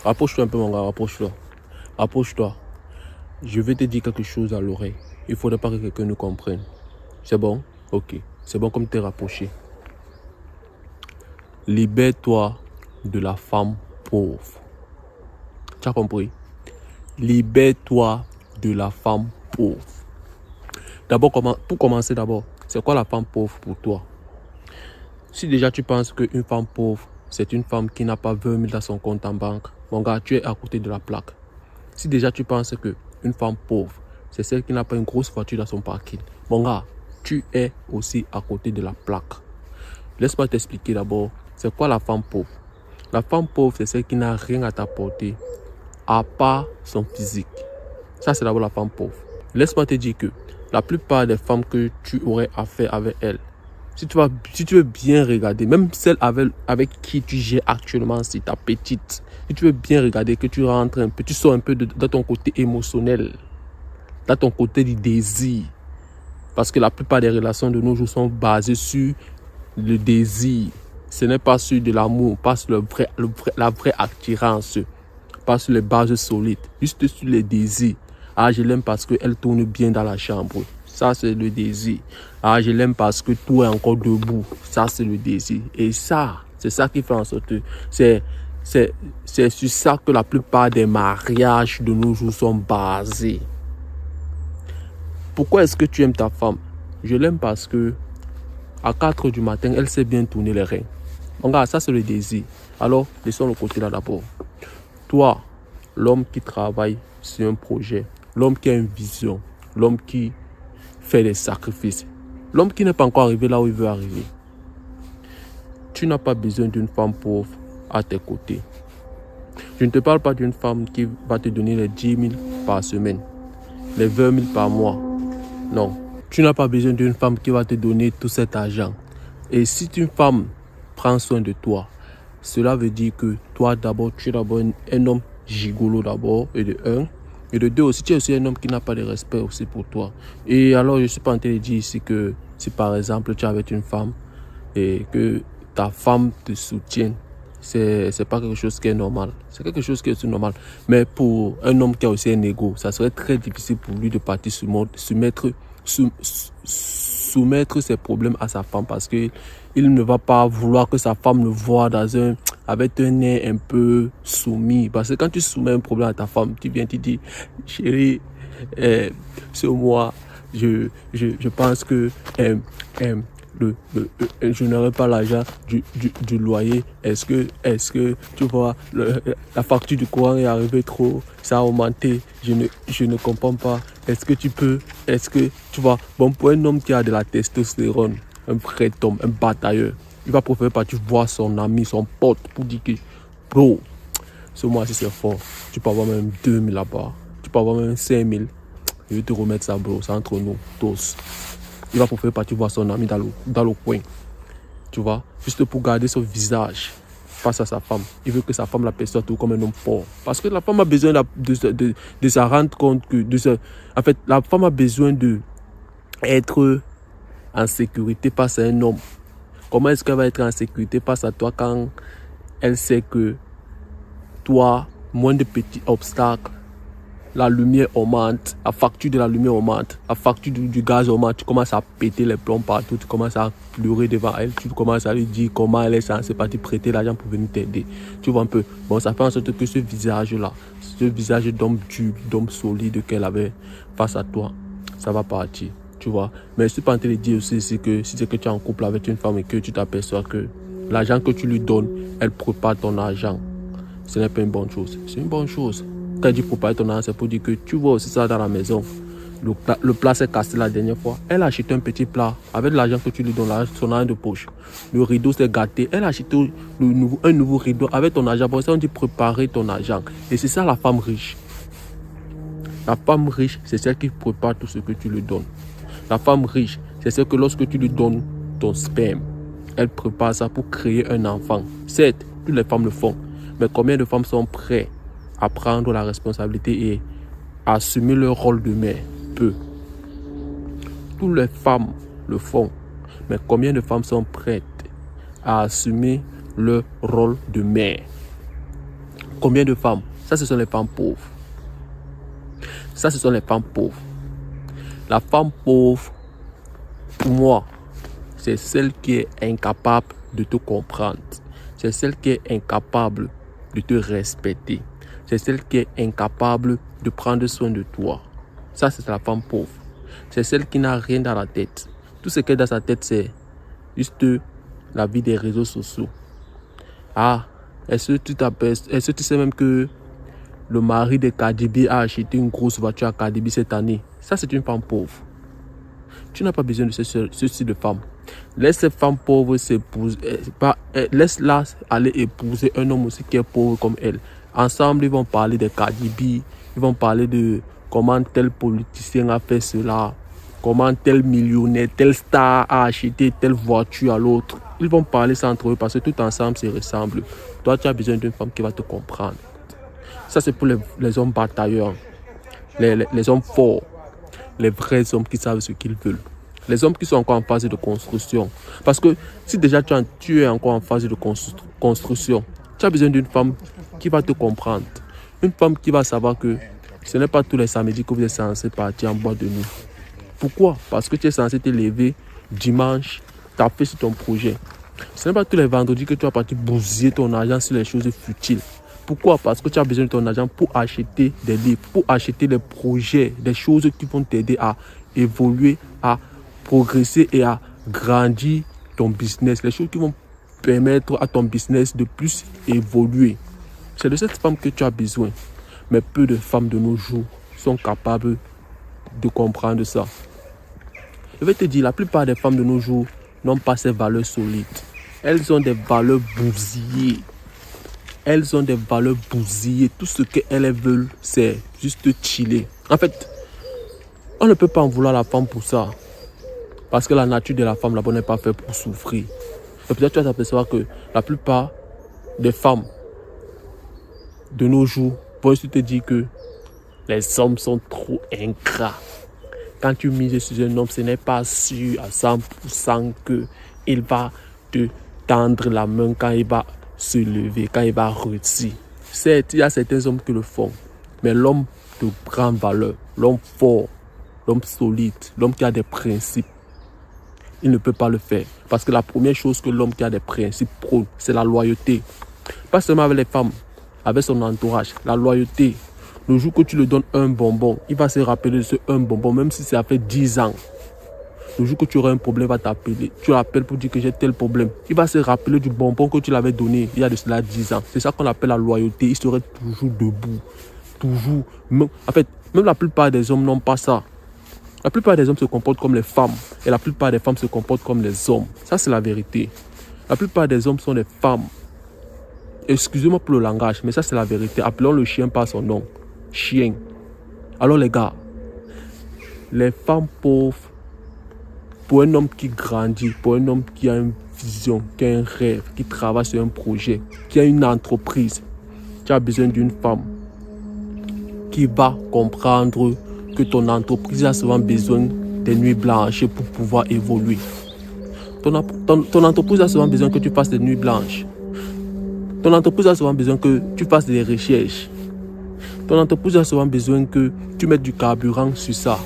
Rapproche-toi un peu, mon gars, rapproche-toi. Rapproche-toi. Je vais te dire quelque chose à l'oreille. Il ne faudrait pas que quelqu'un nous comprenne. C'est bon? Ok. C'est bon comme t'es rapproché. Libère-toi de la femme pauvre. Tu as compris? Libère-toi de la femme pauvre. D'abord, pour commencer d'abord, c'est quoi la femme pauvre pour toi? Si déjà tu penses qu'une femme pauvre, c'est une femme qui n'a pas 20 000 dans son compte en banque, mon gars, tu es à côté de la plaque. Si déjà tu penses qu'une femme pauvre, c'est celle qui n'a pas une grosse voiture dans son parking, mon gars, tu es aussi à côté de la plaque. Laisse-moi t'expliquer d'abord, c'est quoi la femme pauvre? La femme pauvre, c'est celle qui n'a rien à t'apporter, à part son physique. Ça, c'est d'abord la femme pauvre. Laisse-moi te dire que la plupart des femmes que tu aurais affaire avec elles, si tu veux bien regarder, même celle avec qui tu gères actuellement, si ta petite, si tu veux bien regarder, que tu rentres un peu, tu sors un peu de ton côté émotionnel, dans ton côté du désir. Parce que la plupart des relations de nos jours sont basées sur le désir. Ce n'est pas sur de l'amour, pas sur la vraie attirance, pas sur les bases solides, juste sur le désir. Ah, je l'aime parce qu'elle tourne bien dans la chambre. Ça, c'est le désir. Ah, je l'aime parce que tout est encore debout. Ça, c'est le désir. Et ça, c'est ça qui fait en sorte que c'est sur ça que la plupart des mariages de nos jours sont basés. Pourquoi est-ce que tu aimes ta femme? Je l'aime parce que à 4 h du matin, elle sait bien tourner les reins. Regarde, ça, c'est le désir. Alors, laissons le côté là d'abord. Toi, l'homme qui travaille sur un projet, l'homme qui a une vision, l'homme qui fait des sacrifices, l'homme qui n'est pas encore arrivé là où il veut arriver. Tu n'as pas besoin d'une femme pauvre à tes côtés. Je ne te parle pas d'une femme qui va te donner les 10 000 par semaine, les 20 000 par mois. Non, tu n'as pas besoin d'une femme qui va te donner tout cet argent. Et si une femme prend soin de toi, cela veut dire que toi d'abord, tu es d'abord un homme gigolo d'abord, et de un. Et de deux aussi, tu es aussi un homme qui n'a pas de respect aussi pour toi. Et alors, je ne suis pas en train de dire ici que si par exemple tu es avec une femme et que ta femme te soutienne, c'est pas quelque chose qui est normal. C'est quelque chose qui est normal. Mais pour un homme qui a aussi un ego, ça serait très difficile pour lui de partir soumettre ses problèmes à sa femme parce que il ne va pas vouloir que sa femme le voie avec un air un peu soumis. Parce que quand tu soumets un problème à ta femme, tu viens, tu dis, chérie, ce mois, je pense que je n'aurai pas l'argent du loyer. Est-ce que tu vois, la facture du courant est arrivée trop, ça a augmenté, je ne comprends pas. Est-ce que tu vois, bon, pour un homme qui a de la testostérone, un vrai homme, un batailleur, il va préférer partir voir son ami, son pote pour dire que, bro, ce mois-ci c'est fort, tu peux avoir même 2 000 là-bas, tu peux avoir même 5 000, je vais te remettre ça, bro, c'est entre nous, tous. Il va préférer partir voir son ami dans le coin, tu vois, juste pour garder son visage face à sa femme. Il veut que sa femme la perçoive tout comme un homme fort. Parce que la femme a besoin de se rendre compte que... En fait, la femme a besoin d'être en sécurité face à un homme. Comment est-ce qu'elle va être en sécurité face à toi quand elle sait que toi, moins de petits obstacles, la lumière augmente, la facture de la lumière augmente, la facture du gaz augmente, tu commences à péter les plombs partout, tu commences à pleurer devant elle, tu commences à lui dire comment elle est censée partir prêter l'argent pour venir t'aider. Tu vois un peu, bon, ça fait en sorte que ce visage-là, ce visage d'homme dur, d'homme solide qu'elle avait face à toi, ça va partir, tu vois. Mais je suis pas en train de dire aussi que si c'est que tu es en couple avec une femme et que tu t'aperçois que l'argent que tu lui donnes, elle prépare ton argent, ce n'est pas une bonne chose, c'est une bonne chose. Quand elle dit préparer ton argent, c'est pour dire que tu vois aussi ça dans la maison. Le plat s'est cassé la dernière fois. Elle a acheté un petit plat avec l'argent que tu lui donnes, son argent de poche. Le rideau s'est gâté. Elle a acheté un nouveau rideau avec ton argent. Pour ça, on dit préparer ton argent. Et c'est ça la femme riche. La femme riche, c'est celle qui prépare tout ce que tu lui donnes. La femme riche, c'est celle que lorsque tu lui donnes ton sperme, elle prépare ça pour créer un enfant. Certes, toutes les femmes le font. Mais combien de femmes sont prêtes à prendre la responsabilité et à assumer leur rôle de mère? Peu. Toutes les femmes le font, mais combien de femmes sont prêtes à assumer leur rôle de mère? Combien de femmes? Ça, ce sont les femmes pauvres. Ça, ce sont les femmes pauvres. La femme pauvre, pour moi, c'est celle qui est incapable de te comprendre. C'est celle qui est incapable de te respecter. C'est celle qui est incapable de prendre soin de toi. Ça, c'est la femme pauvre. C'est celle qui n'a rien dans la tête. Tout ce qui est dans sa tête, c'est juste la vie des réseaux sociaux. Ah, est-ce que tu sais même que le mari de Cardi B a acheté une grosse voiture à Cardi B cette année? Ça, c'est une femme pauvre. Tu n'as pas besoin de ce style de femme. Laisse cette femme pauvre s'épouser. Laisse-la aller épouser un homme aussi qui est pauvre comme elle. Ensemble, ils vont parler de Cardi B. Ils vont parler de comment tel politicien a fait cela. Comment tel millionnaire, tel star a acheté telle voiture à l'autre. Ils vont parler ça entre eux parce que tout ensemble se ressemble. Toi, tu as besoin d'une femme qui va te comprendre. Ça, c'est pour les hommes batailleurs, les hommes forts, les vrais hommes qui savent ce qu'ils veulent. Les hommes qui sont encore en phase de construction. Parce que si déjà tu es encore en phase de construction, tu as besoin d'une femme qui va te comprendre. Une femme qui va savoir que ce n'est pas tous les samedis que vous êtes censé partir en boîte de nuit. Pourquoi? Parce que tu es censé te lever dimanche, taper sur ton projet. Ce n'est pas tous les vendredis que tu vas partir bousiller ton argent sur les choses futiles. Pourquoi? Parce que tu as besoin de ton argent pour acheter des livres, pour acheter des projets, des choses qui vont t'aider à évoluer, à progresser et à grandir ton business. Les choses qui vont permettre à ton business de plus évoluer. C'est de cette femme que tu as besoin. Mais peu de femmes de nos jours sont capables de comprendre ça. Je vais te dire, la plupart des femmes de nos jours n'ont pas ces valeurs solides. Elles ont des valeurs bousillées. Elles ont des valeurs bousillées. Tout ce qu'elles veulent, c'est juste chiller. En fait, on ne peut pas en vouloir la femme pour ça. Parce que la nature de la femme là-bas n'est pas faite pour souffrir. Et peut-être tu vas t'apercevoir que la plupart des femmes de nos jours vont juste te dire que les hommes sont trop ingrats. Quand tu mises sur un homme, ce n'est pas sûr à 100% qu'il va te tendre la main quand il va se lever, quand il va réussir. Certes, il y a certains hommes qui le font. Mais l'homme de grande valeur, l'homme fort, l'homme solide, l'homme qui a des principes, il ne peut pas le faire. Parce que la première chose que l'homme qui a des principes prône, c'est la loyauté. Pas seulement avec les femmes, avec son entourage, la loyauté. Le jour que tu lui donnes un bonbon, il va se rappeler de ce un bonbon, même si ça fait 10 ans. Le jour que tu auras un problème, il va t'appeler. Tu l'appelles pour dire que j'ai tel problème. Il va se rappeler du bonbon que tu l'avais donné il y a de cela 10 ans. C'est ça qu'on appelle la loyauté. Il serait toujours debout. Toujours. En fait, même la plupart des hommes n'ont pas ça. La plupart des hommes se comportent comme les femmes. Et la plupart des femmes se comportent comme les hommes. Ça, c'est la vérité. La plupart des hommes sont des femmes. Excusez-moi pour le langage, mais ça, c'est la vérité. Appelons le chien par son nom. Chien. Alors les gars, les femmes pauvres, pour un homme qui grandit, pour un homme qui a une vision, qui a un rêve, qui travaille sur un projet, qui a une entreprise, tu as besoin d'une femme qui va comprendre que ton entreprise a souvent besoin des nuits blanches pour pouvoir évoluer. Ton entreprise a souvent besoin que tu fasses des nuits blanches. Ton entreprise a souvent besoin que tu fasses des recherches. Ton entreprise a souvent besoin que tu mettes du carburant sur ça.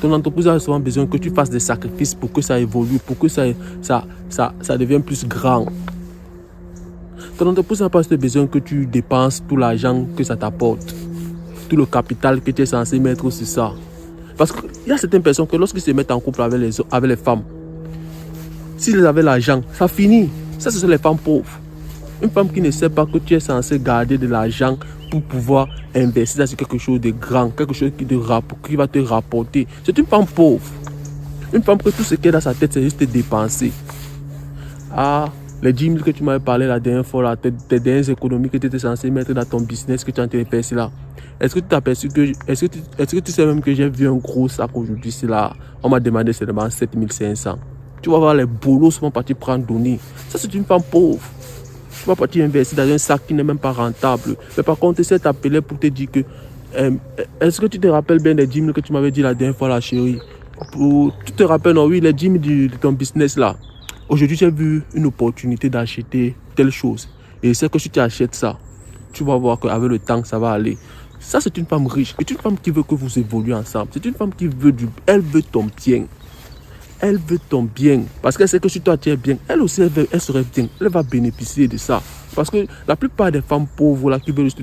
Ton entreprise a souvent besoin que tu fasses des sacrifices pour que ça évolue, pour que ça devienne plus grand. Ton entreprise n'a pas besoin que tu dépenses tout l'argent que ça t'apporte, tout le capital que tu es censé mettre sur ça. Parce qu'il y a certaines personnes que lorsqu'ils se mettent en couple avec les femmes, s'ils avaient l'argent, ça finit. Ça, ce sont les femmes pauvres. Une femme qui ne sait pas que tu es censé garder de l'argent pour pouvoir investir dans quelque chose de grand, quelque chose qui va te rapporter. C'est une femme pauvre. Une femme que tout ce qui est dans sa tête, c'est juste dépenser. Ah, les 10 000 que tu m'avais parlé la dernière fois, là, tes dernières économies que tu étais censé mettre dans ton business que tu es en train de faire, là. Est-ce que tu t'as aperçu que... Est-ce que tu sais même que j'ai vu un gros sac aujourd'hui, c'est là. On m'a demandé seulement 7 500. Tu vas voir les boulots vont partir prendre donner. Ça, c'est une femme pauvre. Tu vas partir investir dans un sac qui n'est même pas rentable. Mais par contre, tu sais t'appeler pour te dire que... est-ce que tu te rappelles bien des 10 000 que tu m'avais dit la dernière fois, là, chérie? Tu te rappelles, non? Oui, les 10 000 de ton business, là. Aujourd'hui, j'ai vu une opportunité d'acheter telle chose. Et c'est que si tu achètes ça, tu vas voir qu'avec le temps, ça va aller. Ça, c'est une femme riche. C'est une femme qui veut que vous évoluez ensemble. C'est une femme qui veut elle veut ton bien. Elle veut ton bien. Parce qu'elle sait que si toi tu es bien, elle aussi, elle serait bien. Elle va bénéficier de ça. Parce que la plupart des femmes pauvres là, qui veulent juste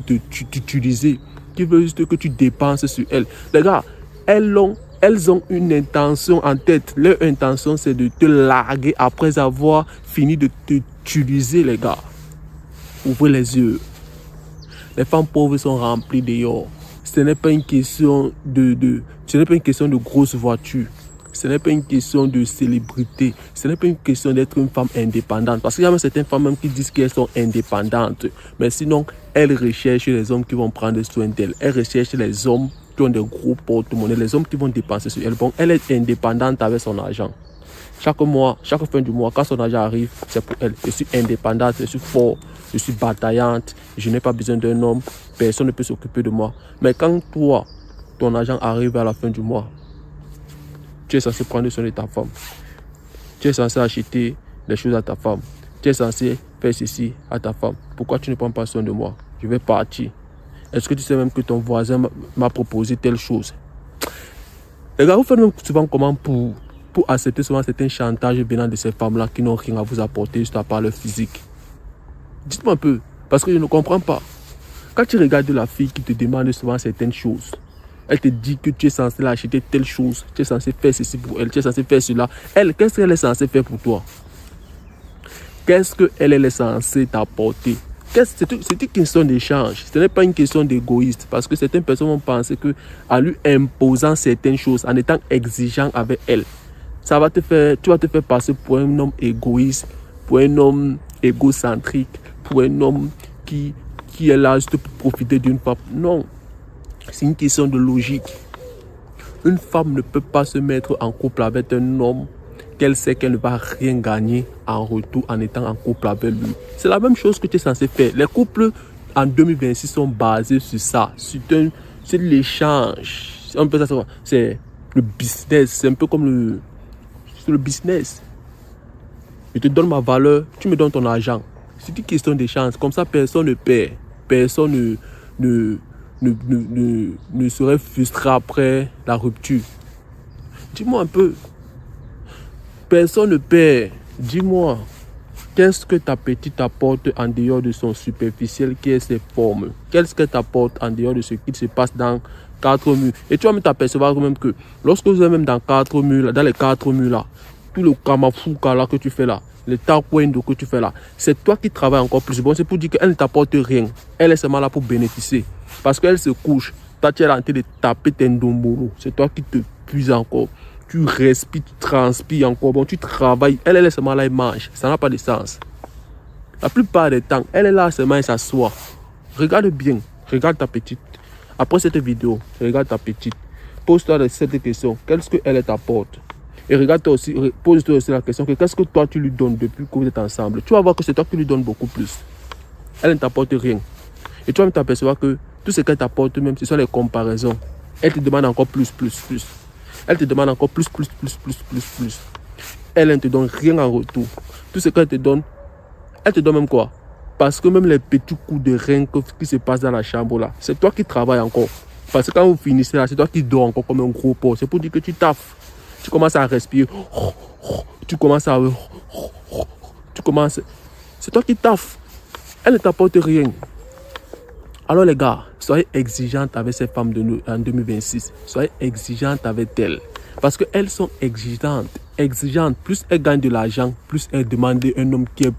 t'utiliser, qui veulent juste que tu dépenses sur elles. Les gars, elles ont une intention en tête. Leur intention, c'est de te larguer après avoir fini de t'utiliser, les gars. Ouvrez les yeux. Les femmes pauvres sont remplies dehors. Ce n'est pas une question ce n'est pas une question de grosse voiture. Ce n'est pas une question de célébrité. Ce n'est pas une question d'être une femme indépendante. Parce qu'il y a même certaines femmes même qui disent qu'elles sont indépendantes. Mais sinon, elles recherchent les hommes qui vont prendre soin d'elles. Elles recherchent les hommes qui ont des gros porte-monnaie. Les hommes qui vont dépenser sur elles. Bon, elle est indépendante avec son argent. Chaque mois, chaque fin du mois, quand son argent arrive, c'est pour elle. Je suis indépendante, je suis fort, je suis bataillante, je n'ai pas besoin d'un homme, personne ne peut s'occuper de moi. Mais quand toi, ton argent arrive à la fin du mois, tu es censé prendre soin de ta femme. Tu es censé acheter des choses à ta femme. Tu es censé faire ceci à ta femme. Pourquoi tu ne prends pas soin de moi? Je vais partir. Est-ce que tu sais même que ton voisin m'a proposé telle chose? Les gars, vous faites même souvent comment pour accepter souvent certains chantages venant de ces femmes-là qui n'ont rien à vous apporter juste à part leur physique. Dites-moi un peu, parce que je ne comprends pas. Quand tu regardes la fille qui te demande souvent certaines choses, elle te dit que tu es censé l'acheter telle chose, tu es censé faire ceci pour elle, tu es censé faire cela. Elle, qu'est-ce qu'elle est censée faire pour toi? Qu'est-ce qu'elle est censée t'apporter? C'est une question d'échange. Ce n'est pas une question d'égoïste. Parce que certaines personnes vont penser qu'en lui imposant certaines choses, en étant exigeant avec elle, tu vas te faire passer pour un homme égoïste, pour un homme égocentrique, pour un homme qui est là juste pour profiter d'une femme. Non, c'est une question de logique. Une femme ne peut pas se mettre en couple avec un homme qu'elle sait qu'elle ne va rien gagner en retour en étant en couple avec lui. C'est la même chose que tu es censé faire. Les couples en 2026 sont basés sur ça, sur l'échange. C'est le business, c'est un peu comme le business. Je te donne ma valeur, tu me donnes ton argent. C'est une question d'échange. Comme ça, personne ne perd. Personne ne serait frustré après la rupture. Dis-moi un peu. Personne ne perd. Dis-moi, qu'est-ce que ta petite apporte en dehors de son superficiel qui est ses formes? Qu'est-ce que tu apportes en dehors de ce qui se passe dans 4 murs? Et tu vas même t'apercevoir même que lorsque vous êtes même dans 4 murs, dans les 4 murs là, tout le kamafouka là que tu fais là, le taekwondo que tu fais là, c'est toi qui travailles encore plus. Bon, c'est pour dire qu'elle ne t'apporte rien. Elle est seulement là pour bénéficier. Parce qu'elle se couche, toi tu es en train de taper tes ndombolo. C'est toi qui te puises encore. Tu respires, tu transpires encore. Bon, tu travailles. Elle est seulement là, elle mange. Ça n'a pas de sens. La plupart des temps, elle est là seulement, elle s'assoit. Regarde bien. Regarde ta petite. Après cette vidéo, regarde ta petite. Pose-toi cette question. Qu'est-ce qu'elle t'apporte? Et regarde-toi aussi, pose-toi aussi la question que qu'est-ce que toi tu lui donnes depuis que vous êtes ensemble? Tu vas voir que c'est toi qui lui donnes beaucoup plus. Elle ne t'apporte rien. Et tu vas même t'apercevoir que tout ce qu'elle t'apporte, même ce sont les comparaisons. Elle te demande encore plus. Elle te demande encore plus. Elle ne te donne rien en retour. Tout ce qu'elle te donne, elle te donne même quoi? Parce que même les petits coups de rein qui se passent dans la chambre là, c'est toi qui travailles encore. Parce que quand vous finissez là, c'est toi qui dors encore comme un gros porc. C'est pour dire que tu taffes. Tu commences à respirer. Tu commences. C'est toi qui taffes. Elle ne t'apporte rien. Alors les gars, soyez exigeantes avec ces femmes de nous en 2026. Soyez exigeantes avec elles. Parce qu'elles sont exigeantes. Plus elles gagnent de l'argent, plus elles demandent un homme qui est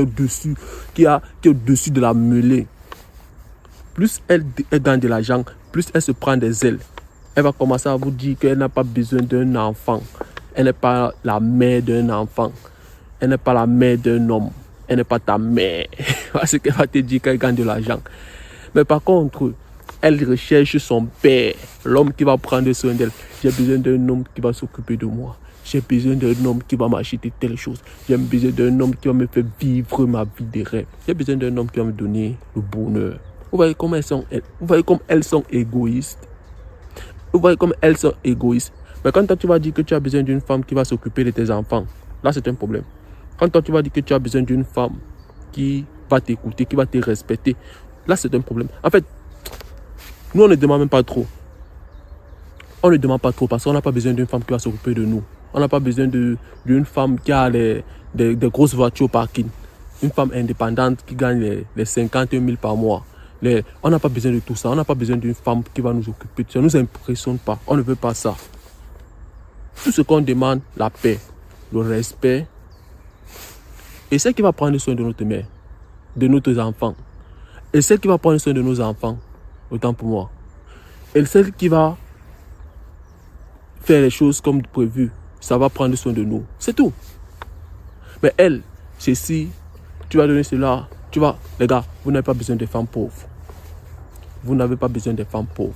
au-dessus, qui est au-dessus de la mêlée. Plus elle gagne de l'argent, plus elle se prend des ailes. Elle va commencer à vous dire qu'elle n'a pas besoin d'un enfant. Elle n'est pas la mère d'un enfant. Elle n'est pas la mère d'un homme. Elle n'est pas ta mère. Parce qu'elle va te dire qu'elle gagne de l'argent. Mais par contre, elle recherche son père, l'homme qui va prendre soin d'elle. J'ai besoin d'un homme qui va s'occuper de moi. J'ai besoin d'un homme qui va m'acheter telle chose. J'ai besoin d'un homme qui va me faire vivre ma vie de rêve. J'ai besoin d'un homme qui va me donner le bonheur. Vous voyez comme elles sont égoïstes. Vous voyez comme elles sont égoïstes. Mais quand toi tu vas dire que tu as besoin d'une femme qui va s'occuper de tes enfants, là c'est un problème. Quand toi tu vas dire que tu as besoin d'une femme qui va t'écouter, qui va te respecter. Là, c'est un problème. En fait, nous, on ne demande même pas trop. On ne demande pas trop parce qu'on n'a pas besoin d'une femme qui va s'occuper de nous. On n'a pas besoin d'une femme qui a des grosses voitures au parking. Une femme indépendante qui gagne les 50 000 par mois. On n'a pas besoin de tout ça. On n'a pas besoin d'une femme qui va nous occuper. Ça ne nous impressionne pas. On ne veut pas ça. Tout ce qu'on demande, la paix, le respect. Et celle qui va prendre soin de notre mère, de nos enfants. Et celle qui va prendre soin de nos enfants, autant pour moi. Et celle qui va faire les choses comme prévu, ça va prendre soin de nous. C'est tout. Mais elle, ceci, tu vas donner cela, tu vas... Les gars, vous n'avez pas besoin de femmes pauvres. Vous n'avez pas besoin de femmes pauvres.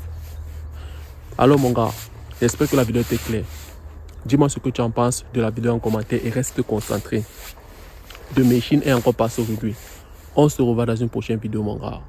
Alors mon gars, j'espère que la vidéo était claire. Dis-moi ce que tu en penses de la vidéo en commentaire et reste concentré. De Machine est encore passé aujourd'hui. On se revoit dans une prochaine vidéo mon gars.